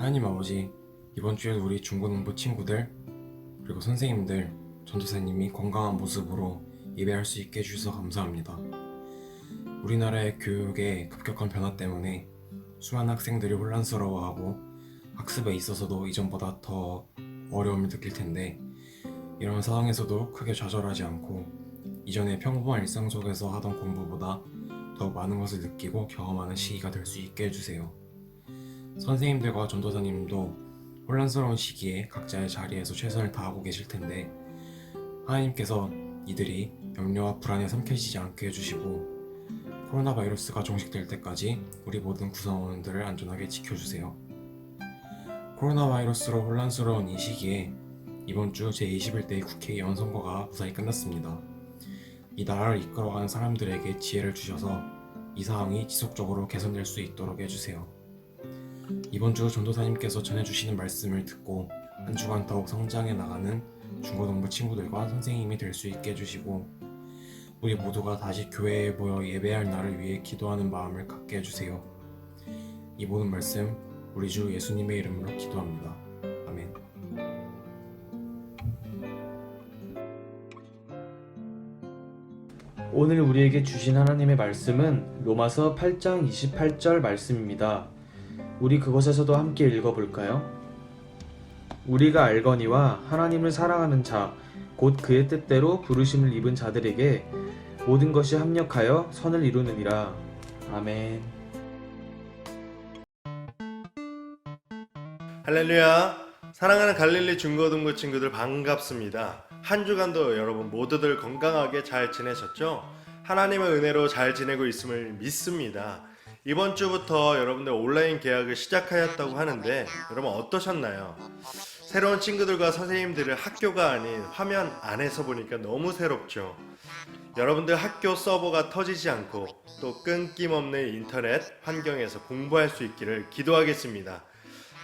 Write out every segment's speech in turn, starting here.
하나님 아버지, 이번 주에도 우리 중고등부 친구들 그리고 선생님들, 전도사님이 건강한 모습으로 예배할 수 있게 해주셔서 감사합니다. 우리나라의 교육의 급격한 변화 때문에 수많은 학생들이 혼란스러워하고 학습에 있어서도 이전보다 더 어려움을 느낄 텐데, 이런 상황에서도 크게 좌절하지 않고 이전의 평범한 일상 속에서 하던 공부보다 더 많은 것을 느끼고 경험하는 시기가 될 수 있게 해주세요. 선생님들과 전도사님도 혼란스러운 시기에 각자의 자리에서 최선을 다하고 계실 텐데, 하나님께서 이들이 염려와 불안에 삼켜지지 않게 해주시고 코로나 바이러스가 종식될 때까지 우리 모든 구성원들을 안전하게 지켜주세요. 코로나 바이러스로 혼란스러운 이 시기에 이번 주 제21대 국회의원 선거가 무사히 끝났습니다. 이 나라를 이끌어가는 사람들에게 지혜를 주셔서 이 상황이 지속적으로 개선될 수 있도록 해주세요. 이번 주 전도사님께서 전해주시는 말씀을 듣고 한 주간 더욱 성장해 나가는 중고등부 친구들과 선생님이 될 수 있게 해주시고, 우리 모두가 다시 교회에 모여 예배할 날을 위해 기도하는 마음을 갖게 해주세요. 이 모든 말씀 우리 주 예수님의 이름으로 기도합니다. 아멘. 오늘 우리에게 주신 하나님의 말씀은 로마서 8장 28절 말씀입니다. 우리 그것에서도 함께 읽어볼까요? 우리가 알거니와 하나님을 사랑하는 자, 곧 그의 뜻대로 부르심을 입은 자들에게 모든 것이 합력하여 선을 이루느니라. 아멘. 할렐루야. 사랑하는 갈릴리 중고등부 친구들 반갑습니다. 한 주간도 여러분 모두들 건강하게 잘 지내셨죠? 하나님의 은혜로 잘 지내고 있음을 믿습니다. 이번 주부터 여러분들 온라인 계약을 시작하였다고 하는데 여러분 어떠셨나요? 새로운 친구들과 선생님들을 학교가 아닌 화면 안에서 보니까 너무 새롭죠. 여러분들 학교 서버가 터지지 않고 또 끊김없는 인터넷 환경에서 공부할 수 있기를 기도하겠습니다.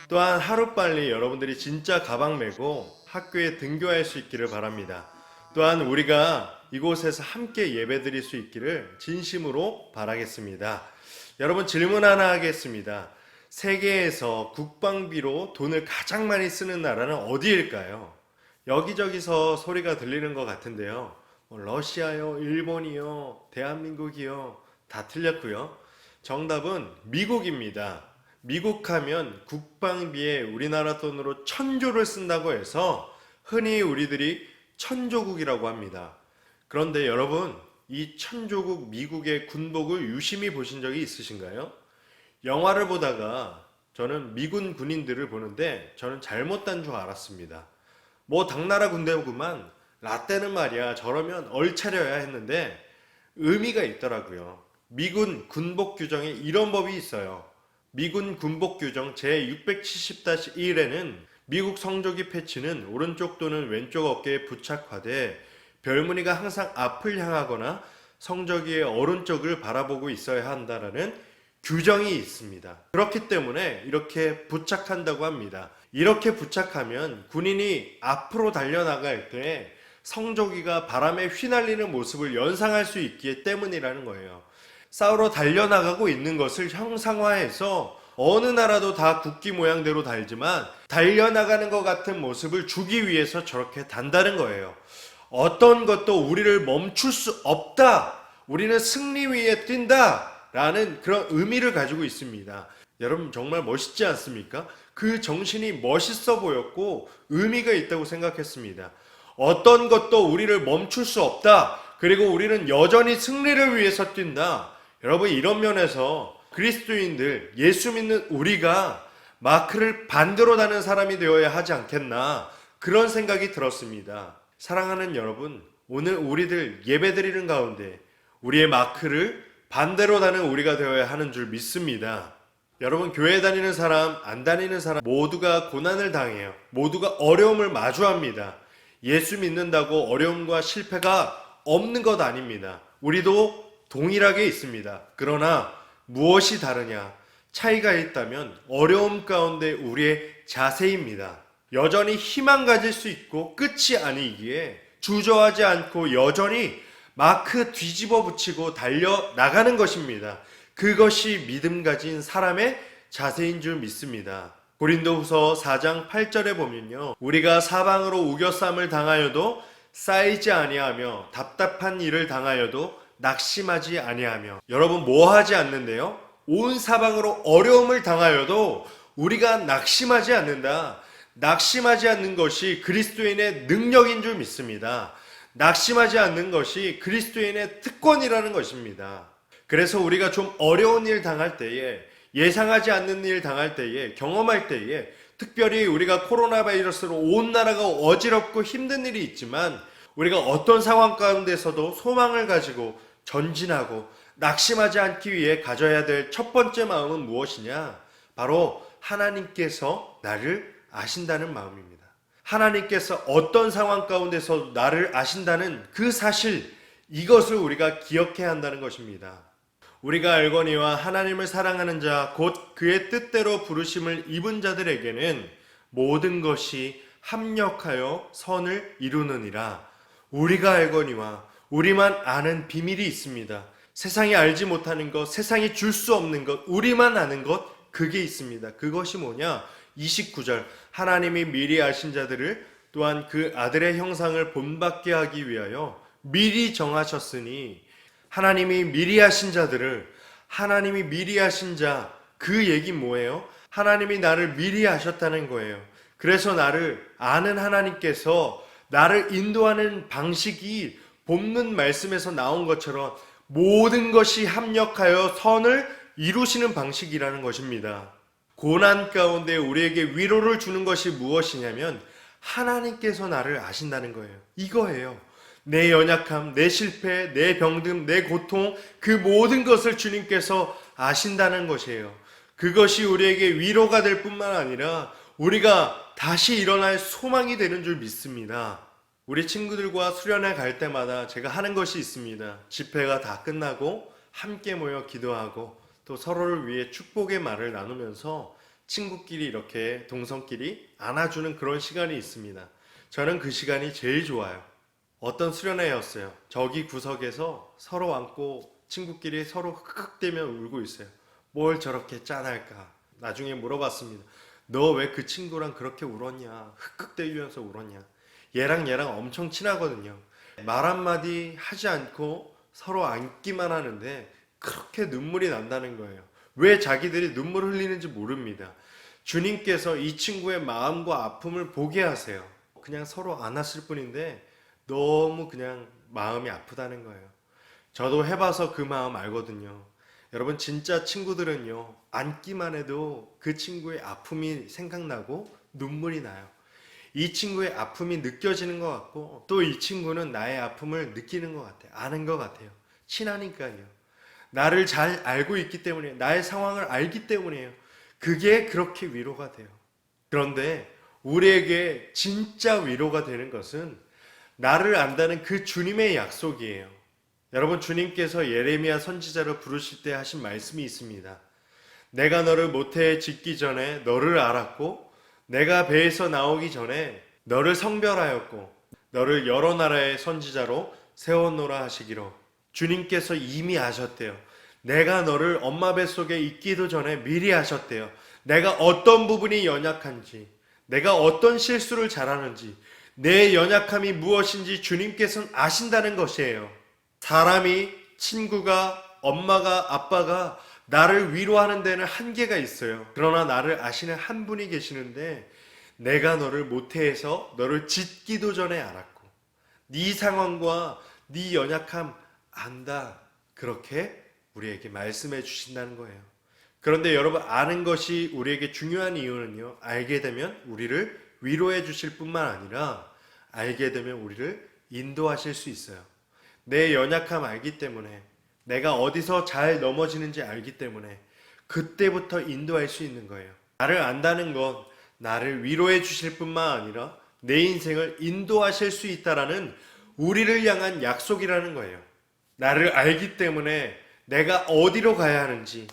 또한 하루빨리 여러분들이 진짜 가방 메고 학교에 등교할 수 있기를 바랍니다. 또한 우리가 이곳에서 함께 예배드릴 수 있기를 진심으로 바라겠습니다. 여러분 질문 하나 하겠습니다. 세계에서 국방비로 돈을 가장 많이 쓰는 나라는 어디일까요? 여기저기서 소리가 들리는 것 같은데요. 러시아요, 일본이요, 대한민국이요, 다 틀렸고요. 정답은 미국입니다. 미국 하면 국방비에 우리나라 돈으로 1000조를 쓴다고 해서 흔히 우리들이 천조국이라고 합니다. 그런데 여러분, 이 천조국 미국의 군복을 유심히 보신 적이 있으신가요? 영화를 보다가 저는 미군 군인들을 보는데 저는 잘못된 줄 알았습니다. 뭐 당나라 군대구만, 라떼는 말이야 저러면 얼차려야 했는데 의미가 있더라고요. 미군 군복 규정에 이런 법이 있어요. 미군 군복 규정 제670-1에는 미국 성조기 패치는 오른쪽 또는 왼쪽 어깨에 부착하되 별무늬가 항상 앞을 향하거나 성조기의 오른쪽을 바라보고 있어야 한다라는 규정이 있습니다. 그렇기 때문에 이렇게 부착한다고 합니다. 이렇게 부착하면 군인이 앞으로 달려나갈 때 성조기가 바람에 휘날리는 모습을 연상할 수 있기 때문이라는 거예요. 싸우러 달려나가고 있는 것을 형상화해서 어느 나라도 다 국기 모양대로 달지만 달려나가는 것 같은 모습을 주기 위해서 저렇게 단다는 거예요. 어떤 것도 우리를 멈출 수 없다. 우리는 승리 위에 뛴다. 라는 그런 의미를 가지고 있습니다. 여러분 정말 멋있지 않습니까? 그 정신이 멋있어 보였고 의미가 있다고 생각했습니다. 어떤 것도 우리를 멈출 수 없다. 그리고 우리는 여전히 승리를 위해서 뛴다. 여러분 이런 면에서 그리스도인들, 예수 믿는 우리가 마크를 반대로 다는 사람이 되어야 하지 않겠나 그런 생각이 들었습니다. 사랑하는 여러분, 오늘 우리들 예배드리는 가운데 우리의 마크를 반대로 다는 우리가 되어야 하는 줄 믿습니다. 여러분 교회 다니는 사람, 안 다니는 사람 모두가 고난을 당해요. 모두가 어려움을 마주합니다. 예수 믿는다고 어려움과 실패가 없는 것 아닙니다. 우리도 동일하게 있습니다. 그러나 무엇이 다르냐? 차이가 있다면 어려움 가운데 우리의 자세입니다. 여전히 희망 가질 수 있고 끝이 아니기에 주저하지 않고 여전히 마크 뒤집어 붙이고 달려 나가는 것입니다. 그것이 믿음 가진 사람의 자세인 줄 믿습니다. 고린도후서 4장 8절에 보면요, 우리가 사방으로 우겨쌈을 당하여도 쌓이지 아니하며 답답한 일을 당하여도 낙심하지 아니하며. 여러분, 뭐 하지 않는데요? 온 사방으로 어려움을 당하여도 우리가 낙심하지 않는다. 낙심하지 않는 것이 그리스도인의 능력인 줄 믿습니다. 낙심하지 않는 것이 그리스도인의 특권이라는 것입니다. 그래서 우리가 좀 어려운 일 당할 때에, 예상하지 않는 일 당할 때에, 경험할 때에, 특별히 우리가 코로나 바이러스로 온 나라가 어지럽고 힘든 일이 있지만 우리가 어떤 상황 가운데서도 소망을 가지고 전진하고 낙심하지 않기 위해 가져야 될 첫 번째 마음은 무엇이냐? 바로 하나님께서 나를 아신다는 마음입니다. 하나님께서 어떤 상황 가운데서 나를 아신다는 그 사실, 이것을 우리가 기억해야 한다는 것입니다. 우리가 알거니와 하나님을 사랑하는 자, 곧 그의 뜻대로 부르심을 입은 자들에게는 모든 것이 합력하여 선을 이루느니라. 우리가 알거니와, 우리만 아는 비밀이 있습니다. 세상이 알지 못하는 것, 세상이 줄 수 없는 것, 우리만 아는 것, 그게 있습니다. 그것이 뭐냐? 29절, 하나님이 미리 아신 자들을 또한 그 아들의 형상을 본받게 하기 위하여 미리 정하셨으니. 하나님이 미리 하신 자들을, 하나님이 미리 하신 자, 그 얘기 뭐예요? 하나님이 나를 미리 하셨다는 거예요. 그래서 나를 아는 하나님께서 나를 인도하는 방식이 본문 말씀에서 나온 것처럼 모든 것이 합력하여 선을 이루시는 방식이라는 것입니다. 고난 가운데 우리에게 위로를 주는 것이 무엇이냐면 하나님께서 나를 아신다는 거예요. 이거예요. 내 연약함, 내 실패, 내 병듦, 내 고통, 그 모든 것을 주님께서 아신다는 것이에요. 그것이 우리에게 위로가 될 뿐만 아니라 우리가 다시 일어날 소망이 되는 줄 믿습니다. 우리 친구들과 수련회 갈 때마다 제가 하는 것이 있습니다. 집회가 다 끝나고 함께 모여 기도하고 또 서로를 위해 축복의 말을 나누면서 친구끼리 이렇게 동성끼리 안아주는 그런 시간이 있습니다. 저는 그 시간이 제일 좋아요. 어떤 수련회였어요. 저기 구석에서 서로 안고 친구끼리 서로 흑흑대며 울고 있어요. 뭘 저렇게 짠할까? 나중에 물어봤습니다. 너 왜 그 친구랑 그렇게 울었냐? 흑흑대면서 울었냐? 얘랑 엄청 친하거든요. 말 한마디 하지 않고 서로 안기만 하는데 그렇게 눈물이 난다는 거예요. 왜 자기들이 눈물을 흘리는지 모릅니다. 주님께서 이 친구의 마음과 아픔을 보게 하세요. 그냥 서로 안았을 뿐인데 너무 그냥 마음이 아프다는 거예요. 저도 해봐서 그 마음 알거든요. 여러분, 진짜 친구들은요, 안기만 해도 그 친구의 아픔이 생각나고 눈물이 나요. 이 친구의 아픔이 느껴지는 것 같고 또 이 친구는 나의 아픔을 느끼는 것 같아요. 아는 것 같아요. 친하니까요. 나를 잘 알고 있기 때문에, 나의 상황을 알기 때문에요. 그게 그렇게 위로가 돼요. 그런데 우리에게 진짜 위로가 되는 것은 나를 안다는 그 주님의 약속이에요. 여러분, 주님께서 예레미야 선지자를 부르실 때 하신 말씀이 있습니다. 내가 너를 모태에 짓기 전에 너를 알았고 내가 배에서 나오기 전에 너를 성별하였고 너를 여러 나라의 선지자로 세워놓으라 하시기로. 주님께서 이미 아셨대요. 내가 너를 엄마 뱃속에 있기도 전에 미리 아셨대요. 내가 어떤 부분이 연약한지, 내가 어떤 실수를 잘하는지, 내 연약함이 무엇인지 주님께서는 아신다는 것이에요. 사람이, 친구가, 엄마가, 아빠가 나를 위로하는 데는 한계가 있어요. 그러나 나를 아시는 한 분이 계시는데 내가 너를 모태에서 너를 짓기도 전에 알았고 네 상황과 네 연약함 안다. 그렇게 우리에게 말씀해 주신다는 거예요. 그런데 여러분, 아는 것이 우리에게 중요한 이유는요, 알게 되면 우리를 위로해 주실 뿐만 아니라 알게 되면 우리를 인도하실 수 있어요. 내 연약함 알기 때문에, 내가 어디서 잘 넘어지는지 알기 때문에 그때부터 인도할 수 있는 거예요. 나를 안다는 건 나를 위로해 주실 뿐만 아니라 내 인생을 인도하실 수 있다라는 우리를 향한 약속이라는 거예요. 나를 알기 때문에 내가 어디로 가야 하는지,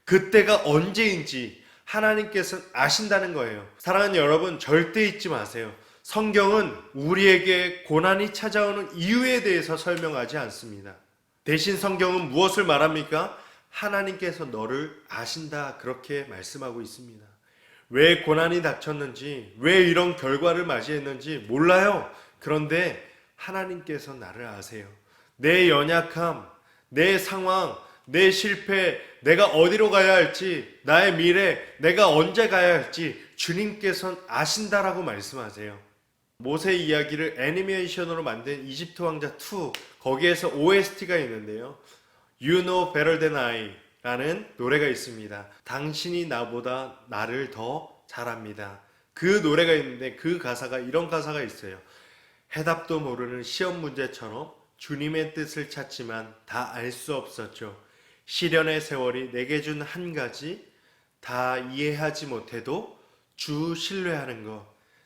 그때가 언제인지 하나님께서는 아신다는 거예요. 사랑하는 여러분, 절대 잊지 마세요. 성경은 우리에게 고난이 찾아오는 이유에 대해서 설명하지 않습니다. 대신 성경은 무엇을 말합니까? 하나님께서 너를 아신다, 그렇게 말씀하고 있습니다. 왜 고난이 닥쳤는지, 왜 이런 결과를 맞이했는지 몰라요. 그런데 하나님께서 나를 아세요. 내 연약함, 내 상황, 내 실패, 내가 어디로 가야 할지, 나의 미래, 내가 언제 가야 할지 주님께서는 아신다라고 말씀하세요. 모세 이야기를 애니메이션으로 만든 이집트 왕자 2, 거기에서 OST가 있는데요. You know better than I 라는 노래가 있습니다. 당신이 나보다 나를 더 잘합니다. 그 노래가 있는데 그 가사가 이런 가사가 있어요. 해답도 모르는 시험 문제처럼 주님의 뜻을 찾지만 다 알 수 없었죠. 시련의 세월이 내게 준 한 가지, 다 이해하지 못해도 주 신뢰하는 것.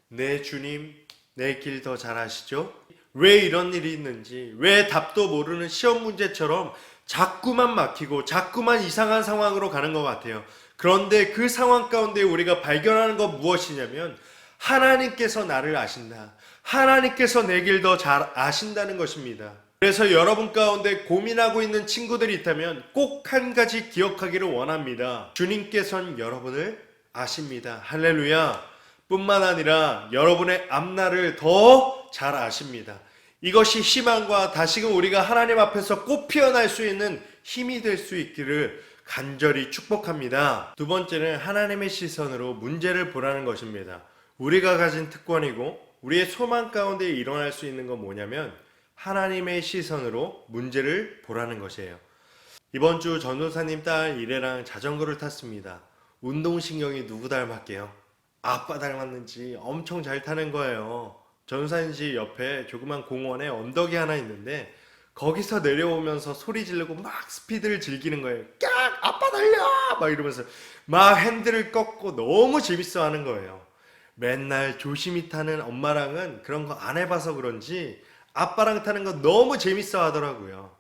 내 주님, 내 길 더 잘 아시죠? 왜 이런 일이 있는지, 왜 답도 모르는 시험 문제처럼 자꾸만 막히고 자꾸만 이상한 상황으로 가는 것 같아요. 그런데 그 상황 가운데 우리가 발견하는 것 무엇이냐면 하나님께서 나를 아신다. 하나님께서 내 길 더 잘 아신다는 것입니다. 그래서 여러분 가운데 고민하고 있는 친구들이 있다면 꼭 한 가지 기억하기를 원합니다. 주님께서는 여러분을 아십니다. 할렐루야. 뿐만 아니라 여러분의 앞날을 더 잘 아십니다. 이것이 희망과 다시금 우리가 하나님 앞에서 꽃 피어날 수 있는 힘이 될 수 있기를 간절히 축복합니다. 두 번째는 하나님의 시선으로 문제를 보라는 것입니다. 우리가 가진 특권이고 우리의 소망 가운데 일어날 수 있는 건 뭐냐면 하나님의 시선으로 문제를 보라는 것이에요. 이번 주 전도사님 딸 이래랑 자전거를 탔습니다. 운동신경이 누구 닮았게요? 아빠 닮았는지 엄청 잘 타는 거예요. 전도사님 집 옆에 조그만 공원에 언덕이 하나 있는데 거기서 내려오면서 소리 지르고 막 스피드를 즐기는 거예요. 깍! 아빠 달려! 막 이러면서 막 핸들을 꺾고 너무 재밌어 하는 거예요. 맨날 조심히 타는 엄마랑은 그런 거 안 해봐서 그런지 아빠랑 타는 거 너무 재밌어 하더라고요.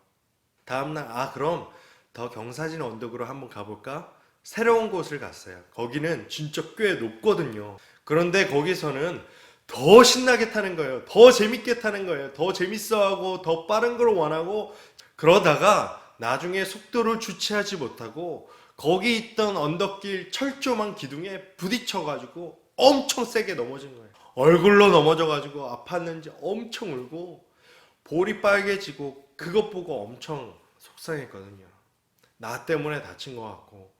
다음날 그럼 더 경사진 언덕으로 한번 가볼까? 새로운 곳을 갔어요. 거기는 진짜 꽤 높거든요. 그런데 거기서는 더 신나게 타는 거예요. 더 재밌게 타는 거예요. 더 재밌어하고 더 빠른 걸 원하고 그러다가 나중에 속도를 주체하지 못하고 거기 있던 언덕길 철조망 기둥에 부딪혀가지고 엄청 세게 넘어진 거예요. 얼굴로 넘어져가지고 아팠는지 엄청 울고 볼이 빨개지고 그것 보고 엄청 속상했거든요. 나 때문에 다친 것 같고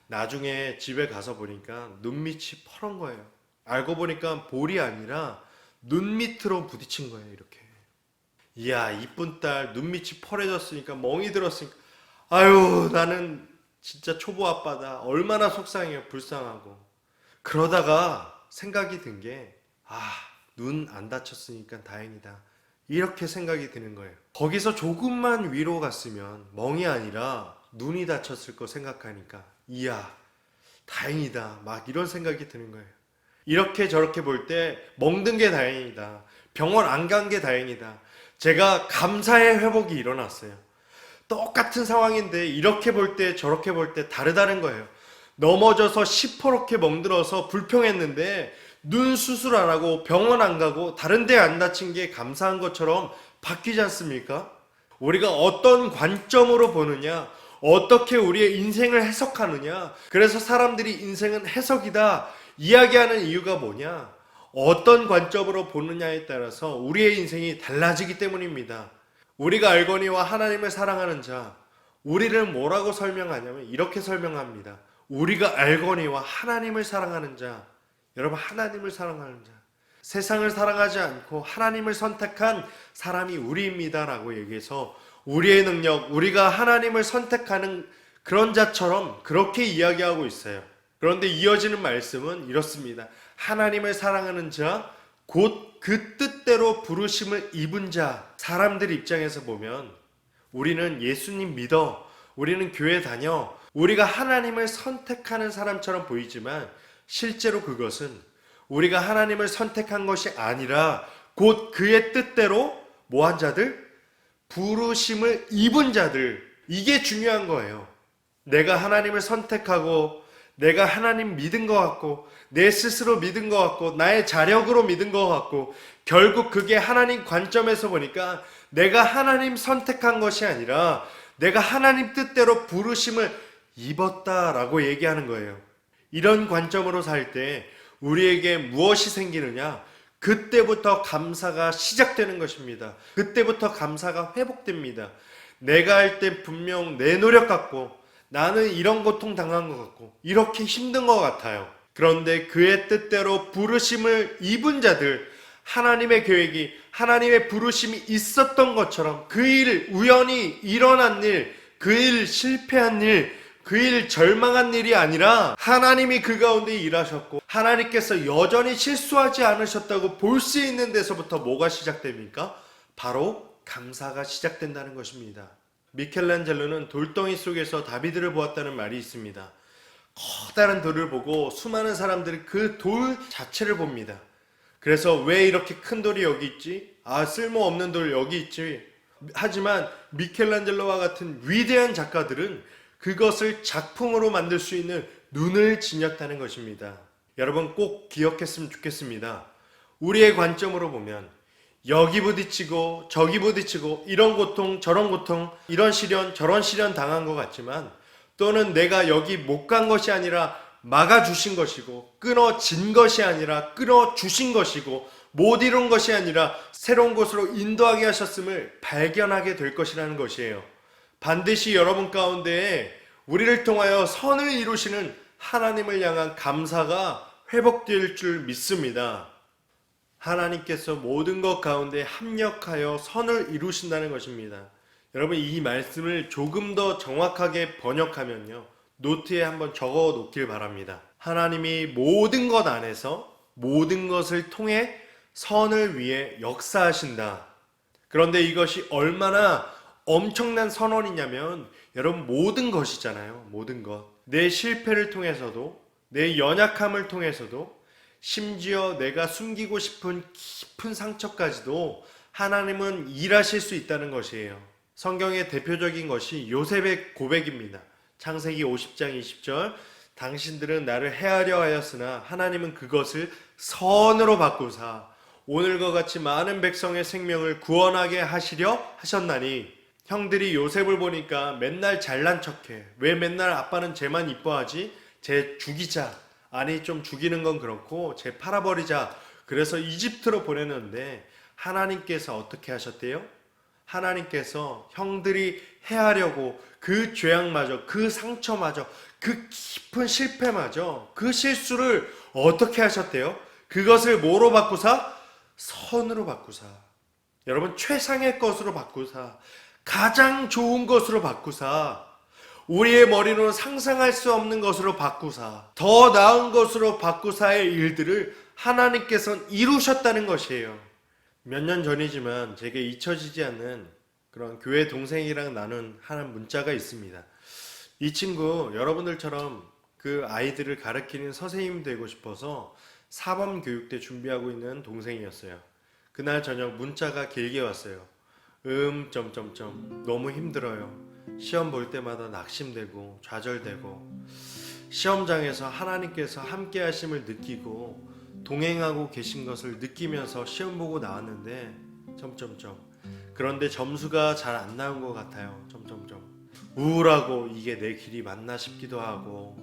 나중에 집에 가서 보니까 눈밑이 퍼런 거예요. 알고 보니까 볼이 아니라 눈 밑으로 부딪힌 거예요. 이렇게. 이야, 이쁜 딸 눈밑이 펄해졌으니까 멍이 들었으니까 아유, 나는 진짜 초보 아빠다. 얼마나 속상해요. 불쌍하고. 그러다가 생각이 든 게 눈 안 다쳤으니까 다행이다. 이렇게 생각이 드는 거예요. 거기서 조금만 위로 갔으면 멍이 아니라 눈이 다쳤을 거 생각하니까 이야, 다행이다. 막 이런 생각이 드는 거예요. 이렇게 저렇게 볼 때 멍든 게 다행이다. 병원 안 간 게 다행이다. 제가 감사의 회복이 일어났어요. 똑같은 상황인데 이렇게 볼 때 저렇게 볼 때 다르다는 거예요. 넘어져서 시퍼렇게 멍들어서 불평했는데 눈 수술 안 하고 병원 안 가고 다른 데 안 다친 게 감사한 것처럼 바뀌지 않습니까? 우리가 어떤 관점으로 보느냐, 어떻게 우리의 인생을 해석하느냐, 그래서 사람들이 인생은 해석이다 이야기하는 이유가 뭐냐? 어떤 관점으로 보느냐에 따라서 우리의 인생이 달라지기 때문입니다. 우리가 알거니와 하나님을 사랑하는 자, 우리를 뭐라고 설명하냐면 이렇게 설명합니다. 우리가 알거니와 하나님을 사랑하는 자, 여러분 하나님을 사랑하는 자, 세상을 사랑하지 않고 하나님을 선택한 사람이 우리입니다 라고 얘기해서 우리의 능력, 우리가 하나님을 선택하는 그런 자처럼 그렇게 이야기하고 있어요. 그런데 이어지는 말씀은 이렇습니다. 하나님을 사랑하는 자, 곧 그 뜻대로 부르심을 입은 자. 사람들 입장에서 보면 우리는 예수님 믿어, 우리는 교회 다녀, 우리가 하나님을 선택하는 사람처럼 보이지만 실제로 그것은 우리가 하나님을 선택한 것이 아니라 곧 그의 뜻대로 뭐한 자들? 부르심을 입은 자들. 이게 중요한 거예요. 내가 하나님을 선택하고 내가 하나님 믿은 것 같고 내 스스로 믿은 것 같고 나의 자력으로 믿은 것 같고 결국 그게 하나님 관점에서 보니까 내가 하나님 선택한 것이 아니라 내가 하나님 뜻대로 부르심을 입었다라고 얘기하는 거예요. 이런 관점으로 살 때 우리에게 무엇이 생기느냐? 그때부터 감사가 시작되는 것입니다. 그때부터 감사가 회복됩니다. 내가 할 때 분명 내 노력 같고 나는 이런 고통 당한 것 같고 이렇게 힘든 것 같아요. 그런데 그의 뜻대로 부르심을 입은 자들, 하나님의 계획이, 하나님의 부르심이 있었던 것처럼 그 일, 우연히 일어난 일, 그 일 실패한 일, 그 일 절망한 일이 아니라 하나님이 그 가운데 일하셨고 하나님께서 여전히 실수하지 않으셨다고 볼 수 있는 데서부터 뭐가 시작됩니까? 바로 감사가 시작된다는 것입니다. 미켈란젤로는 돌덩이 속에서 다비드를 보았다는 말이 있습니다. 커다란 돌을 보고 수많은 사람들이 그 돌 자체를 봅니다. 그래서 왜 이렇게 큰 돌이 여기 있지? 아, 쓸모없는 돌 여기 있지. 하지만 미켈란젤로와 같은 위대한 작가들은 그것을 작품으로 만들 수 있는 눈을 지녔다는 것입니다. 여러분 꼭 기억했으면 좋겠습니다. 우리의 관점으로 보면 여기 부딪히고 저기 부딪히고 이런 고통 저런 고통 이런 시련 저런 시련 당한 것 같지만 또는 내가 여기 못 간 것이 아니라 막아주신 것이고 끊어진 것이 아니라 끊어주신 것이고 못 이룬 것이 아니라 새로운 곳으로 인도하게 하셨음을 발견하게 될 것이라는 것이에요. 반드시 여러분 가운데에 우리를 통하여 선을 이루시는 하나님을 향한 감사가 회복될 줄 믿습니다. 하나님께서 모든 것 가운데 합력하여 선을 이루신다는 것입니다. 여러분 이 말씀을 조금 더 정확하게 번역하면요. 노트에 한번 적어 놓길 바랍니다. 하나님이 모든 것 안에서 모든 것을 통해 선을 위해 역사하신다. 그런데 이것이 얼마나 엄청난 선언이냐면 여러분 모든 것이잖아요. 모든 것. 내 실패를 통해서도 내 연약함을 통해서도 심지어 내가 숨기고 싶은 깊은 상처까지도 하나님은 일하실 수 있다는 것이에요. 성경의 대표적인 것이 요셉의 고백입니다. 창세기 50장 20절 당신들은 나를 해하려 하였으나 하나님은 그것을 선으로 바꾸사 오늘과 같이 많은 백성의 생명을 구원하게 하시려 하셨나니 형들이 요셉을 보니까 맨날 잘난 척해. 왜 맨날 아빠는 쟤만 이뻐하지? 쟤 죽이자. 아니 좀 죽이는 건 그렇고 쟤 팔아버리자. 그래서 이집트로 보내는데 하나님께서 어떻게 하셨대요? 하나님께서 형들이 해하려고 그 죄악마저 그 상처마저 그 깊은 실패마저 그 실수를 어떻게 하셨대요? 그것을 뭐로 바꾸사? 선으로 바꾸사. 여러분 최상의 것으로 바꾸사. 가장 좋은 것으로 바꾸사. 우리의 머리로는 상상할 수 없는 것으로 바꾸사. 더 나은 것으로 바꾸사의 일들을 하나님께서는 이루셨다는 것이에요. 몇 년 전이지만 제게 잊혀지지 않는 그런 교회 동생이랑 나눈 한 문자가 있습니다. 이 친구 여러분들처럼 그 아이들을 가르치는 선생님이 되고 싶어서 사범교육대 준비하고 있는 동생이었어요. 그날 저녁 문자가 길게 왔어요. 너무 힘들어요. 시험 볼 때마다 낙심되고 좌절되고 시험장에서 하나님께서 함께 하심을 느끼고 동행하고 계신 것을 느끼면서 시험 보고 나왔는데 그런데 점수가 잘 안 나온 것 같아요. 우울하고 이게 내 길이 맞나 싶기도 하고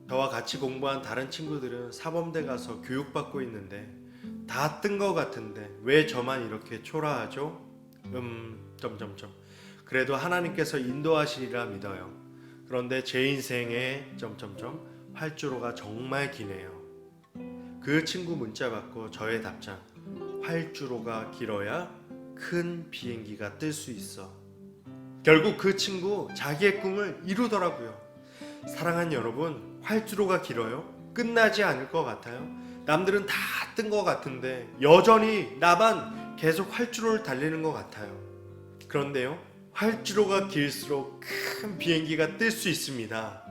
저와 같이 공부한 다른 친구들은 사범대 가서 교육받고 있는데 다 뜬 것 같은데 왜 저만 이렇게 초라하죠? 그래도 하나님께서 인도하시리라 믿어요. 그런데 제 인생에 활주로가 정말 기네요. 그 친구 문자 받고 저의 답장, 활주로가 길어야 큰 비행기가 뜰 수 있어. 결국 그 친구 자기의 꿈을 이루더라고요. 사랑하는 여러분, 활주로가 길어요? 끝나지 않을 것 같아요. 남들은 다 뜬 것 같은데 여전히 나만 계속 활주로를 달리는 것 같아요. 그런데요, 활주로가 길수록 큰 비행기가 뜰 수 있습니다.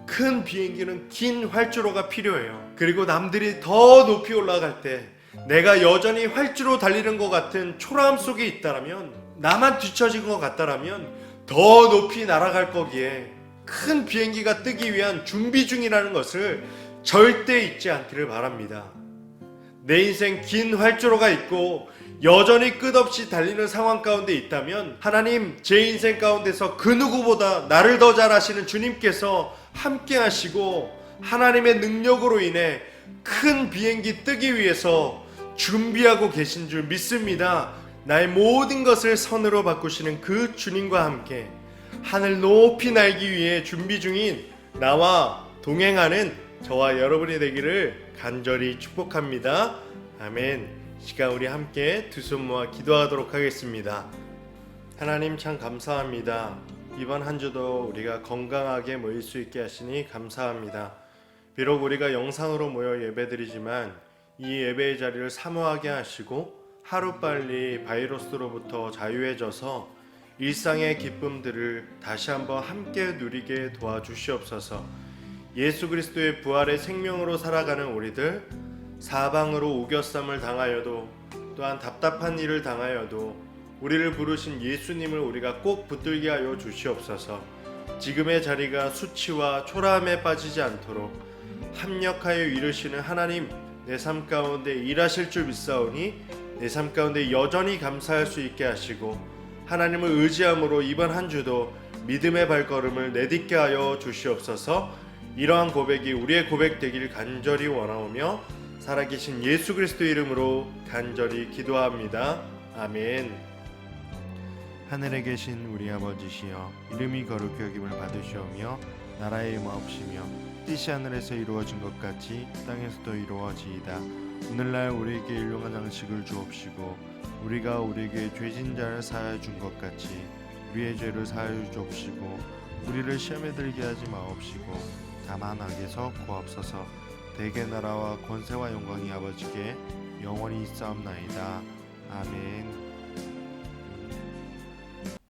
큰 비행기는 긴 활주로가 필요해요. 그리고 남들이 더 높이 올라갈 때 내가 여전히 활주로 달리는 것 같은 초라함 속에 있다라면, 나만 뒤처진 것 같다라면 더 높이 날아갈 거기에 큰 비행기가 뜨기 위한 준비 중이라는 것을 절대 잊지 않기를 바랍니다. 내 인생 긴 활주로가 있고 여전히 끝없이 달리는 상황 가운데 있다면 하나님, 제 인생 가운데서 그 누구보다 나를 더 잘 아시는 주님께서 함께 하시고 하나님의 능력으로 인해 큰 비행기 뜨기 위해서 준비하고 계신 줄 믿습니다. 나의 모든 것을 선으로 바꾸시는 그 주님과 함께 하늘 높이 날기 위해 준비 중인 나와 동행하는 저와 여러분이 되기를 간절히 축복합니다. 아멘. 이 시간 우리 함께 두 손 모아 기도하도록 하겠습니다. 하나님 참 감사합니다. 이번 한 주도 우리가 건강하게 모일 수 있게 하시니 감사합니다. 비록 우리가 영상으로 모여 예배드리지만 이 예배의 자리를 사모하게 하시고 하루빨리 바이러스로부터 자유해져서 일상의 기쁨들을 다시 한번 함께 누리게 도와주시옵소서. 예수 그리스도의 부활의 생명으로 살아가는 우리들, 사방으로 우겨쌈을 당하여도 또한 답답한 일을 당하여도 우리를 부르신 예수님을 우리가 꼭 붙들게 하여 주시옵소서. 지금의 자리가 수치와 초라함에 빠지지 않도록 합력하여 이루시는 하나님, 내 삶 가운데 일하실 줄 믿사오니 내 삶 가운데 여전히 감사할 수 있게 하시고 하나님을 의지함으로 이번 한 주도 믿음의 발걸음을 내딛게 하여 주시옵소서. 이러한 고백이 우리의 고백 되길 간절히 원하오며 살아계신 예수 그리스도 이름으로 간절히 기도합니다. 아멘. 하늘에 계신 우리 아버지시여, 이름이 거룩히 여김을 받으시오며 나라의 임하옵시며 뜻이 하늘에서 이루어진 것 같이 땅에서도 이루어지이다. 오늘날 우리에게 일용할 양식을 주옵시고 우리가 우리에게 죄진 자를 사하여 준 것 같이 우리의 죄를 사하여 주옵시고 우리를 시험에 들게 하지 마옵시고 다만 악에서 구하옵소서. 대개 나라와 권세와 영광이 아버지께 영원히 있사옵나이다. 아멘.